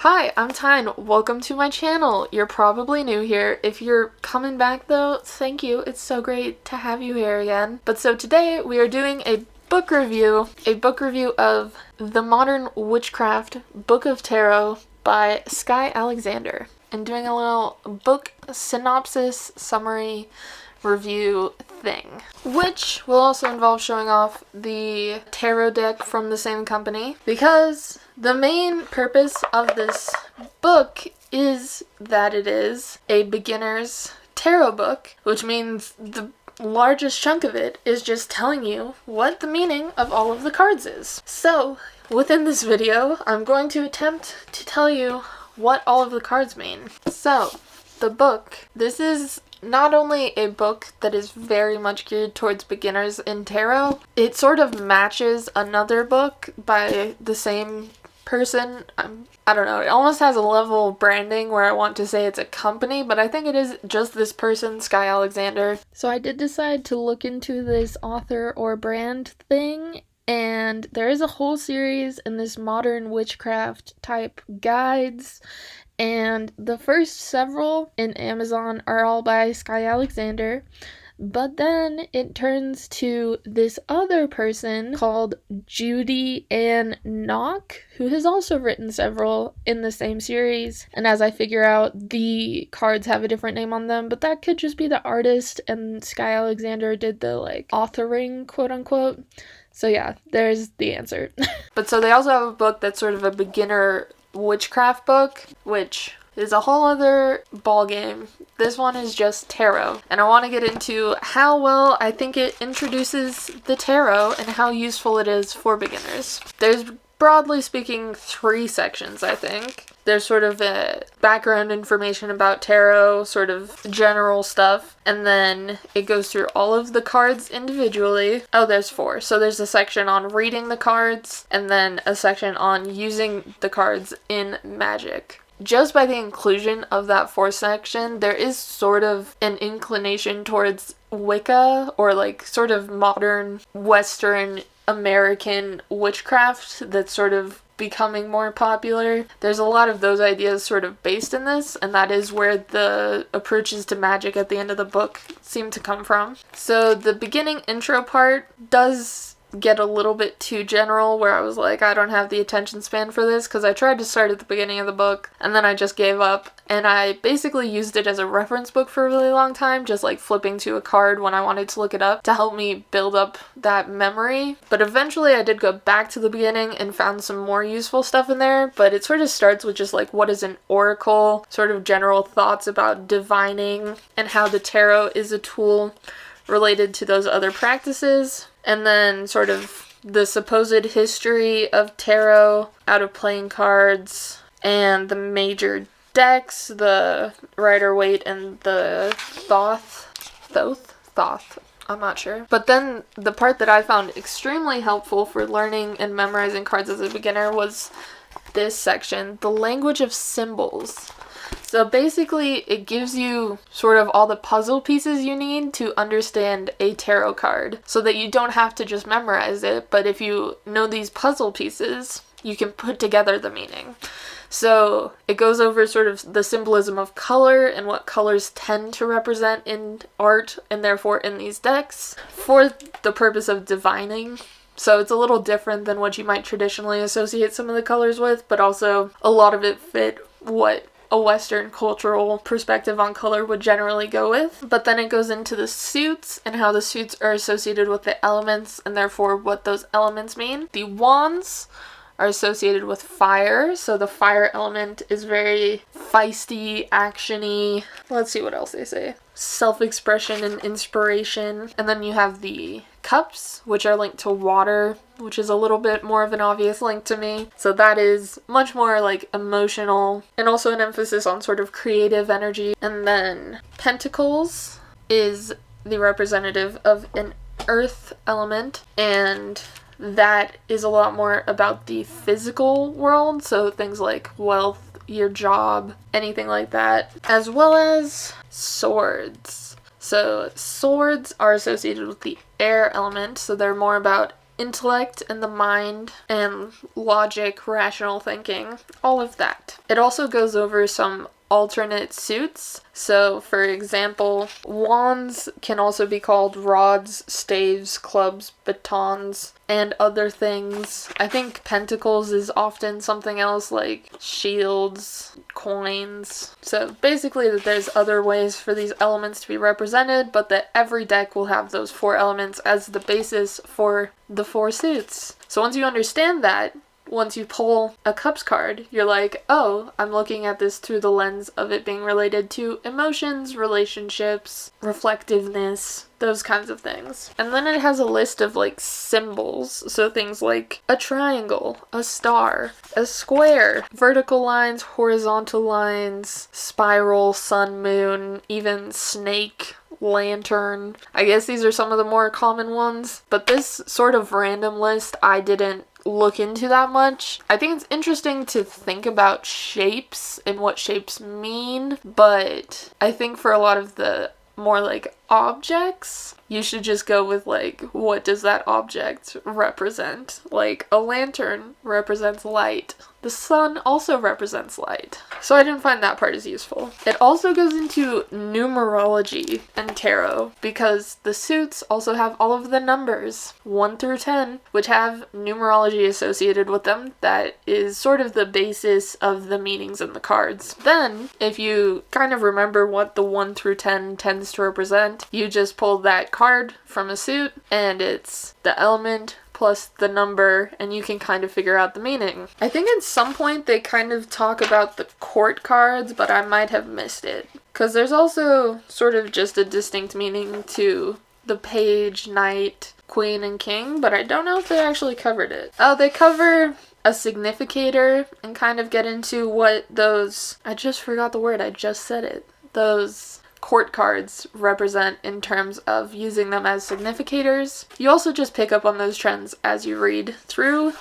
Hi, I'm Tyne. Welcome to my channel. You're probably new here. If you're coming back though, thank you. It's so great to have you here again. But so today we are doing a book review of The Modern Witchcraft Book of Tarot by Skye Alexander. And doing a little book synopsis summary review thing, which will also involve showing off the tarot deck from the same company, because the main purpose of this book is that it is a beginner's tarot book, which means the largest chunk of it is just telling you what the meaning of all of the cards is. So within this video, I'm going to attempt to tell you what all of the cards mean. So the book, this is not only a book that is very much geared towards beginners in tarot, it sort of matches another book by the same person. I don't know, it almost has a level of branding where I want to say it's a company, but I think it is just this person, Skye Alexander. So I did decide to look into this author or brand thing, and there is a whole series in this modern witchcraft type guides, and the first several in Amazon are all by Skye Alexander, but then it turns to this other person called Judy Ann Nock, who has also written several in the same series, and as I figure out, the cards have a different name on them, but that could just be the artist, and Skye Alexander did the, authoring, quote-unquote. So yeah, there's the answer. But so they also have a book that's sort of a beginner witchcraft book, which is a whole other ballgame. This one is just tarot, and I want to get into how well I think it introduces the tarot and how useful it is for beginners. There's, broadly speaking, 3 sections, I think. There's sort of a background information about tarot, sort of general stuff, and then it goes through all of the cards individually. Oh, there's 4. So there's a section on reading the cards, and then a section on using the cards in magic. Just by the inclusion of that 4th section, there is sort of an inclination towards Wicca, or sort of modern Western American witchcraft that's sort of becoming more popular. There's a lot of those ideas sort of based in this, and that is where the approaches to magic at the end of the book seem to come from. So the beginning intro part does get a little bit too general, where I was like, I don't have the attention span for this, because I tried to start at the beginning of the book and then I just gave up, and I basically used it as a reference book for a really long time, just flipping to a card when I wanted to look it up to help me build up that memory. But eventually I did go back to the beginning and found some more useful stuff in there, but it sort of starts with just what is an oracle, sort of general thoughts about divining and how the tarot is a tool related to those other practices. And then sort of the supposed history of tarot out of playing cards, and the major decks, the Rider-Waite and the Thoth, I'm not sure. But then the part that I found extremely helpful for learning and memorizing cards as a beginner was this section, the language of symbols. So basically, it gives you sort of all the puzzle pieces you need to understand a tarot card, so that you don't have to just memorize it, but if you know these puzzle pieces, you can put together the meaning. So it goes over sort of the symbolism of color and what colors tend to represent in art, and therefore in these decks, for the purpose of divining. So it's a little different than what you might traditionally associate some of the colors with, but also a lot of it fit what a Western cultural perspective on color would generally go with. But then it goes into the suits and how the suits are associated with the elements, and therefore what those elements mean. The wands are associated with fire, so the fire element is very feisty, actiony. Let's see what else they say. Self-expression and inspiration. And then you have the cups, which are linked to water, which is a little bit more of an obvious link to me. So that is much more emotional, and also an emphasis on sort of creative energy. And then pentacles is the representative of an earth element, and that is a lot more about the physical world, so things like wealth, your job, anything like that, as well as swords. So swords are associated with the air element, so they're more about intellect and the mind and logic, rational thinking, all of that. It also goes over some alternate suits. So, for example, wands can also be called rods, staves, clubs, batons, and other things. I think pentacles is often something else like shields, coins. So basically that there's other ways for these elements to be represented, but that every deck will have those 4 elements as the basis for the 4 suits. So once you understand that, once you pull a Cups card, you're like, oh, I'm looking at this through the lens of it being related to emotions, relationships, reflectiveness, those kinds of things. And then it has a list of like symbols, so things like a triangle, a star, a square, vertical lines, horizontal lines, spiral, sun, moon, even snake, lantern. I guess these are some of the more common ones, but this sort of random list I didn't look into that much. I think it's interesting to think about shapes and what shapes mean, but I think for a lot of the more like objects, you should just go with like, what does that object represent? Like a lantern represents light. The sun also represents light. So I didn't find that part as useful. It also goes into numerology and tarot because the suits also have all of the numbers 1 through 10, which have numerology associated with them. That is sort of the basis of the meanings in the cards. Then, if you kind of remember what the 1 through 10 tends to represent, you just pull that card from a suit and it's the element plus the number, and you can kind of figure out the meaning. I think at some point they kind of talk about the court cards, but I might have missed it. Because there's also sort of just a distinct meaning to the page, knight, queen, and king, but I don't know if they actually covered it. Oh, they cover a significator and kind of get into what those, I just forgot the word, I just said it, those court cards represent in terms of using them as significators. You also just pick up on those trends as you read through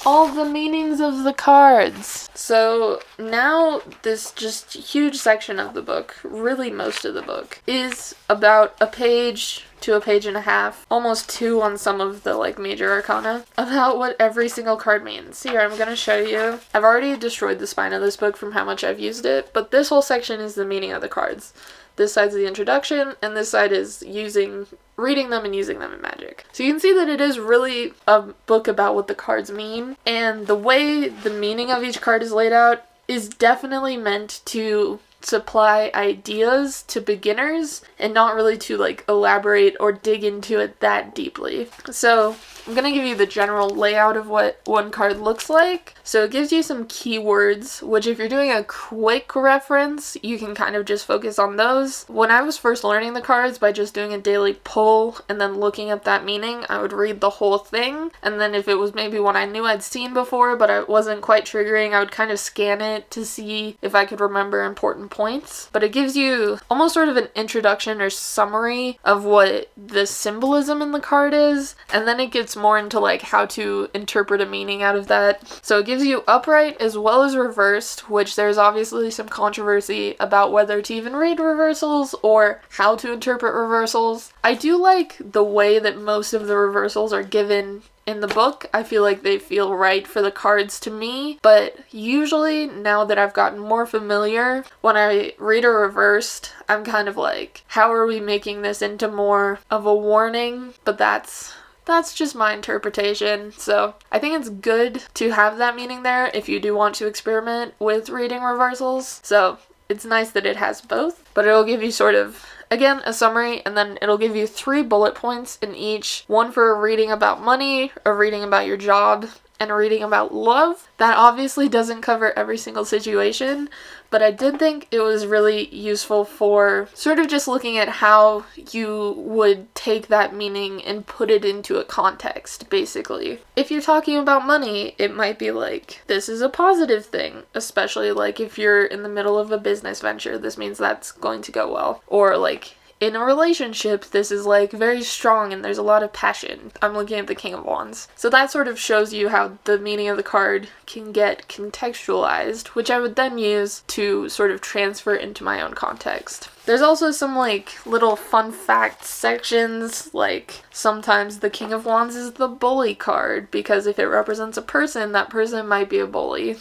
all the meanings of the cards. So now this just huge section of the book, really most of the book, is about a page to a page and a half, almost 2 on some of the like major arcana, about what every single card means. Here, I'm gonna show you. I've already destroyed the spine of this book from how much I've used it, but this whole section is the meaning of the cards. This side's the introduction, and this side is reading them and using them in Magic. So you can see that it is really a book about what the cards mean, and the way the meaning of each card is laid out is definitely meant to supply ideas to beginners and not really to like elaborate or dig into it that deeply. So I'm gonna give you the general layout of what one card looks like. So it gives you some keywords, which if you're doing a quick reference, you can kind of just focus on those. When I was first learning the cards by just doing a daily pull and then looking up that meaning, I would read the whole thing, and then if it was maybe one I knew I'd seen before but I wasn't quite triggering, I would kind of scan it to see if I could remember important points. But it gives you almost sort of an introduction or summary of what the symbolism in the card is, and then it gets more into like how to interpret a meaning out of that. So it gives you upright as well as reversed, which there's obviously some controversy about whether to even read reversals or how to interpret reversals. I do like the way that most of the reversals are given in the book. I feel like they feel right for the cards to me, but usually now that I've gotten more familiar, when I read a reversed, I'm kind of like, how are we making this into more of a warning? But that's just my interpretation. So I think it's good to have that meaning there if you do want to experiment with reading reversals. So it's nice that it has both, but it'll give you sort of, again, a summary, and then it'll give you 3 bullet points in each. One for reading about money, a reading about your job, and a reading about love. That obviously doesn't cover every single situation, but I did think it was really useful for sort of just looking at how you would take that meaning and put it into a context, basically. If you're talking about money, it might be like, this is a positive thing, especially like if you're in the middle of a business venture, this means that's going to go well. Or like, In a relationship, this is like very strong and there's a lot of passion. I'm looking at the King of Wands. So that sort of shows you how the meaning of the card can get contextualized, which I would then use to sort of transfer into my own context. There's also some like little fun fact sections, like sometimes the King of Wands is the bully card because if it represents a person, that person might be a bully.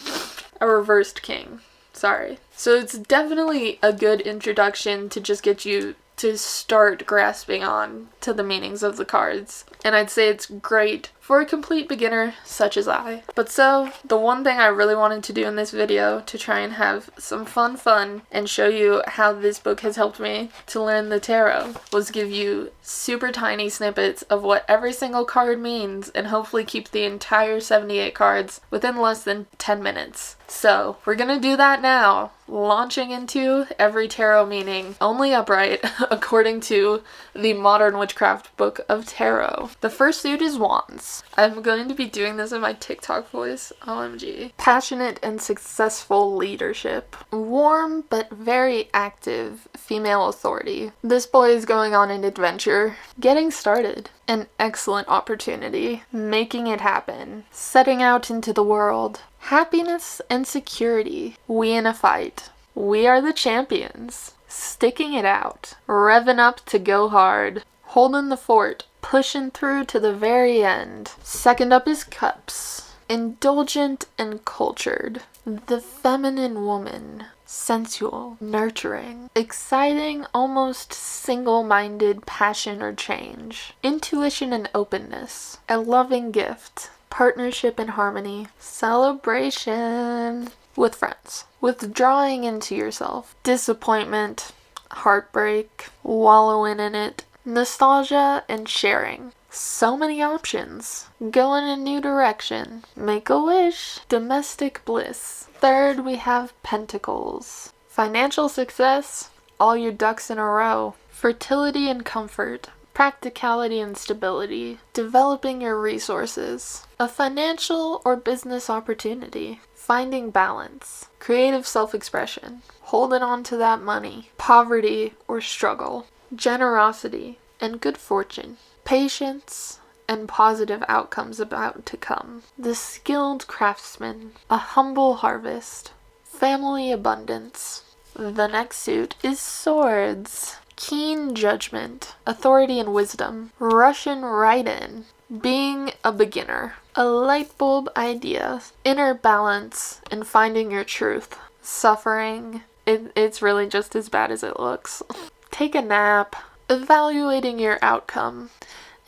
A reversed king. Sorry. So it's definitely a good introduction to just get you to start grasping on to the meanings of the cards. And I'd say it's great for a complete beginner such as I. But so, the one thing I really wanted to do in this video to try and have some fun and show you how this book has helped me to learn the tarot was give you super tiny snippets of what every single card means and hopefully keep the entire 78 cards within less than 10 minutes. So, we're gonna do that now, launching into every tarot meaning, only upright, according to the Modern Witchcraft Book of Tarot. The first suit is Wands. I'm going to be doing this in my TikTok voice, OMG. Passionate and successful leadership. Warm but very active female authority. This boy is going on an adventure. Getting started. An excellent opportunity. Making it happen. Setting out into the world. Happiness and security. We in a fight. We are the champions. Sticking it out. Revving up to go hard. Holding the fort. Pushing through to the very end. Second up is Cups. Indulgent and cultured. The feminine woman. Sensual. Nurturing. Exciting, almost single-minded passion or change. Intuition and openness. A loving gift. Partnership and harmony. Celebration. With friends. Withdrawing into yourself. Disappointment. Heartbreak. Wallowing in it. Nostalgia and sharing. So many options. Go in a new direction. Make a wish. Domestic bliss. Third, we have Pentacles. Financial success. All your ducks in a row. Fertility and comfort. Practicality and stability. Developing your resources. A financial or business opportunity. Finding balance. Creative self-expression. Holding on to that money. Poverty or struggle. Generosity and good fortune. Patience and positive outcomes about to come. The skilled craftsman. A humble harvest. Family abundance. The next suit is Swords. Keen judgment. Authority and wisdom. Rushing right in. Being a beginner. A light bulb idea. Inner balance and finding your truth. Suffering. It's really just as bad as it looks. Take a nap. Evaluating your outcome.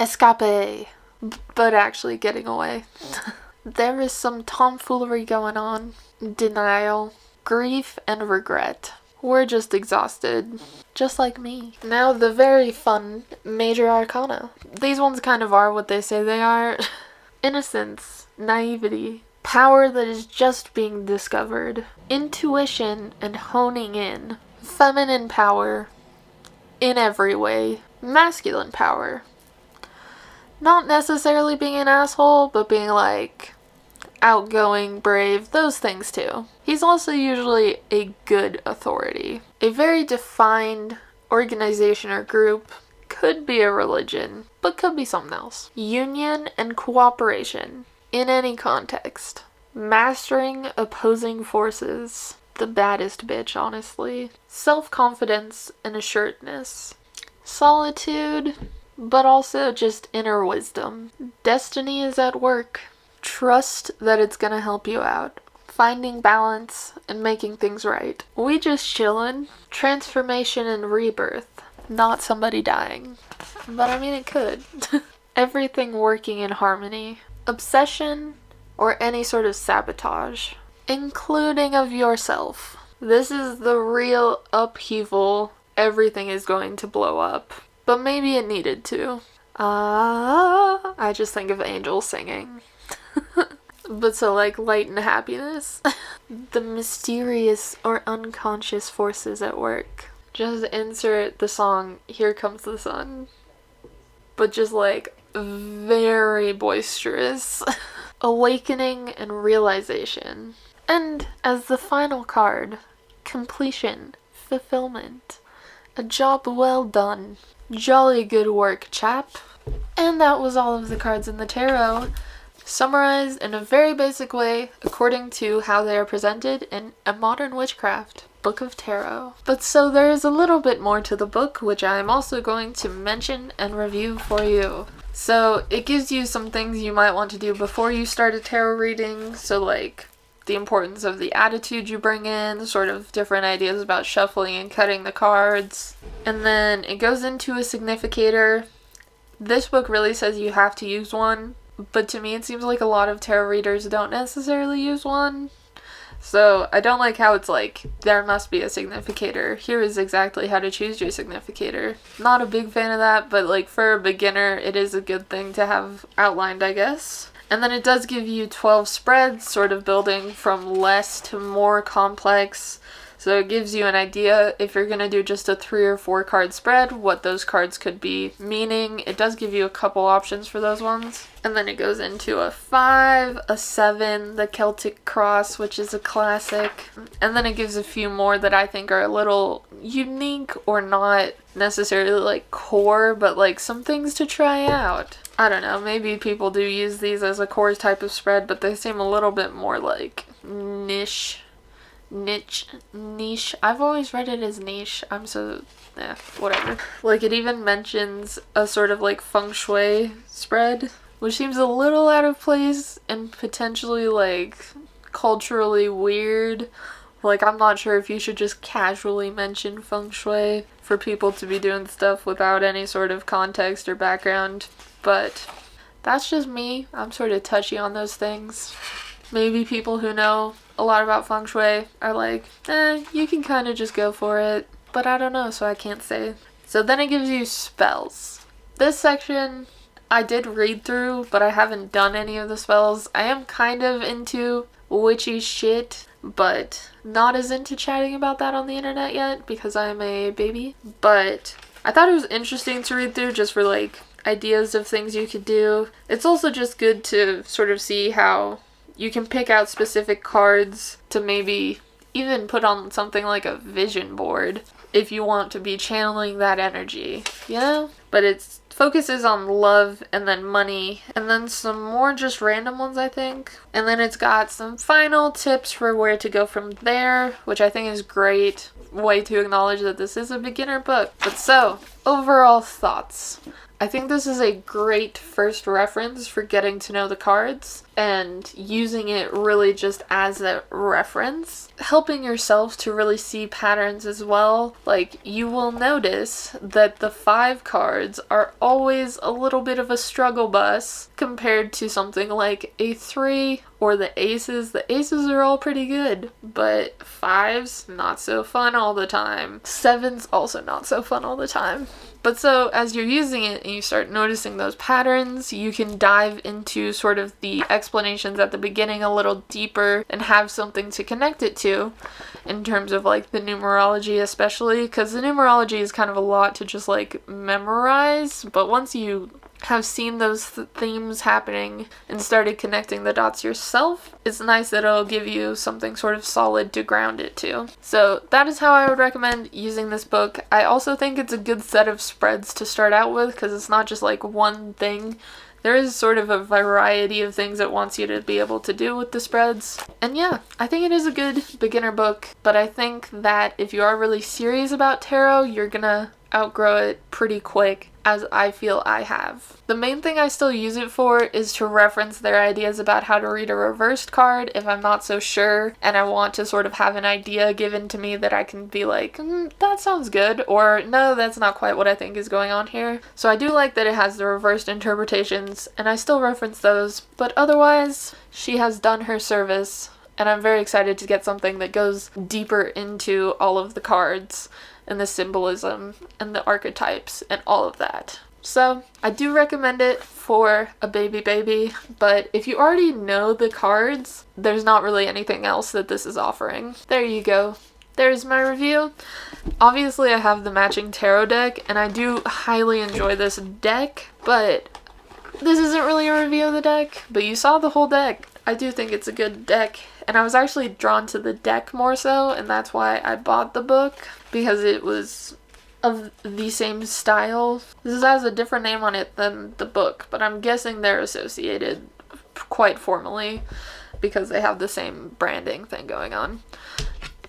Escape. But actually getting away. There is some tomfoolery going on. Denial. Grief and regret. We're just exhausted. Just like me. Now the very fun Major Arcana. These ones kind of are what they say they are. Innocence. Naivety. Power that is just being discovered. Intuition and honing in. Feminine power. In every way. Masculine power. Not necessarily being an asshole, but being like outgoing, brave, those things too. He's also usually a good authority. A very defined organization or group. Could be a religion, but could be something else. Union and cooperation. In any context. Mastering opposing forces. The baddest bitch, honestly. Self-confidence and assuredness. Solitude, but also just inner wisdom. Destiny is at work. Trust that it's gonna help you out. Finding balance and making things right. We just chillin'. Transformation and rebirth. Not somebody dying. But I mean, it could. Everything working in harmony. Obsession or any sort of sabotage. Including of yourself. This is the real upheaval. Everything is going to blow up. But maybe it needed to. I just think of angels singing. But so like light and happiness. The mysterious or unconscious forces at work. Just insert the song Here Comes the Sun. But just like very boisterous. Awakening and realization. And as the final card, completion, fulfillment, A job well done. Jolly good work, chap. And that was all of the cards in the tarot, summarized in a very basic way according to how they are presented in A Modern Witchcraft Book of Tarot. But so there is a little bit more to the book, which I am also going to mention and review for you. So it gives you some things you might want to do before you start a tarot reading, so like the importance of the attitude you bring in, sort of different ideas about shuffling and cutting the cards. And then it goes into a significator. This book really says you have to use one, but to me it seems like a lot of tarot readers don't necessarily use one. So I don't like how it's like, there must be a significator. Here is exactly how to choose your significator. Not a big fan of that, but like for a beginner, it is a good thing to have outlined, I guess. And then it does give you 12 spreads, sort of building from less to more complex. So it gives you an idea if you're going to do just a 3 or 4 card spread, what those cards could be meaning. It does give you a couple options for those ones. And then it goes into a 5, a 7, the Celtic Cross, which is a classic. And then it gives a few more that I think are a little unique or not necessarily like core, but like some things to try out. I don't know, maybe people do use these as a core type of spread, but they seem a little bit more like niche. I've always read it as niche. Whatever. Like it even mentions a sort of like feng shui spread, which seems a little out of place and potentially like culturally weird. Like I'm not sure if you should just casually mention feng shui for people to be doing stuff without any sort of context or background, but that's just me. I'm sort of touchy on those things. Maybe people who know a lot about feng shui are like, you can kind of just go for it. But I don't know, so I can't say. So then it gives you spells. This section I did read through, but I haven't done any of the spells. I am kind of into witchy shit, but not as into chatting about that on the internet yet because I'm a baby. But I thought it was interesting to read through just for like ideas of things you could do. It's also just good to sort of see how you can pick out specific cards to maybe even put on something like a vision board if you want to be channeling that energy, you know? But it focuses on love and then money and then some more just random ones, I think. And then it's got some final tips for where to go from there, which I think is great. Way to acknowledge that this is a beginner book. But so, overall thoughts. I think this is a great first reference for getting to know the cards and using it really just as a reference, helping yourself to really see patterns as well. Like you will notice that the 5 cards are always a little bit of a struggle bus compared to something like a 3 or the aces. The aces are all pretty good, but 5s not so fun all the time. 7s also not so fun all the time. But so as you're using it and you start noticing those patterns, you can dive into sort of the explanations at the beginning a little deeper and have something to connect it to in terms of like the numerology especially, because the numerology is kind of a lot to just like memorize, but once you have seen those themes happening and started connecting the dots yourself, it's nice that it'll give you something sort of solid to ground it to. So that is how I would recommend using this book. I also think it's a good set of spreads to start out with because it's not just like one thing. There is sort of a variety of things it wants you to be able to do with the spreads. And yeah, I think it is a good beginner book, but I think that if you are really serious about tarot, you're gonna outgrow it pretty quick, as I feel I have. The main thing I still use it for is to reference their ideas about how to read a reversed card if I'm not so sure and I want to sort of have an idea given to me that I can be like, that sounds good, or no, that's not quite what I think is going on here. So I do like that it has the reversed interpretations and I still reference those, but otherwise she has done her service and I'm very excited to get something that goes deeper into all of the cards and the symbolism and the archetypes and all of that. So I do recommend it for a baby, but if you already know the cards, there's not really anything else that this is offering. There you go. There's my review. Obviously I have the matching tarot deck and I do highly enjoy this deck, but this isn't really a review of the deck, but you saw the whole deck. I do think it's a good deck, and I was actually drawn to the deck more so, and that's why I bought the book, because it was of the same style. This has a different name on it than the book, but I'm guessing they're associated quite formally because they have the same branding thing going on.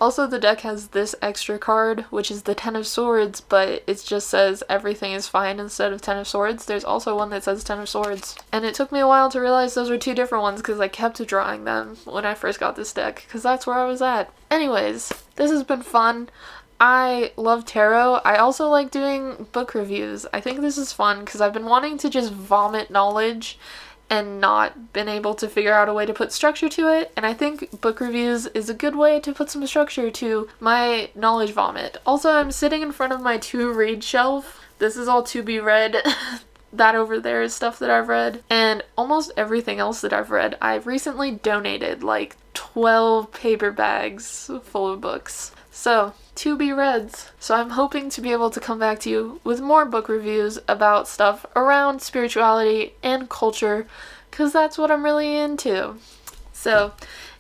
Also, the deck has this extra card, which is the Ten of Swords, but it just says everything is fine instead of Ten of Swords. There's also one that says Ten of Swords. And it took me a while to realize those were two different ones because I kept drawing them when I first got this deck because that's where I was at. Anyways, this has been fun. I love tarot. I also like doing book reviews. I think this is fun because I've been wanting to just vomit knowledge and not been able to figure out a way to put structure to it, and I think book reviews is a good way to put some structure to my knowledge vomit. Also, I'm sitting in front of my to-read shelf. This is all to be read. That over there is stuff that I've read, and almost everything else that I've read. I've recently donated like 12 paper bags full of books. So, to be reads. So I'm hoping to be able to come back to you with more book reviews about stuff around spirituality and culture, because that's what I'm really into. So,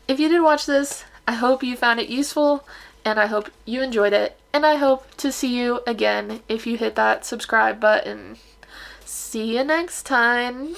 if you did watch this, I hope you found it useful, and I hope you enjoyed it, and I hope to see you again if you hit that subscribe button. See you next time!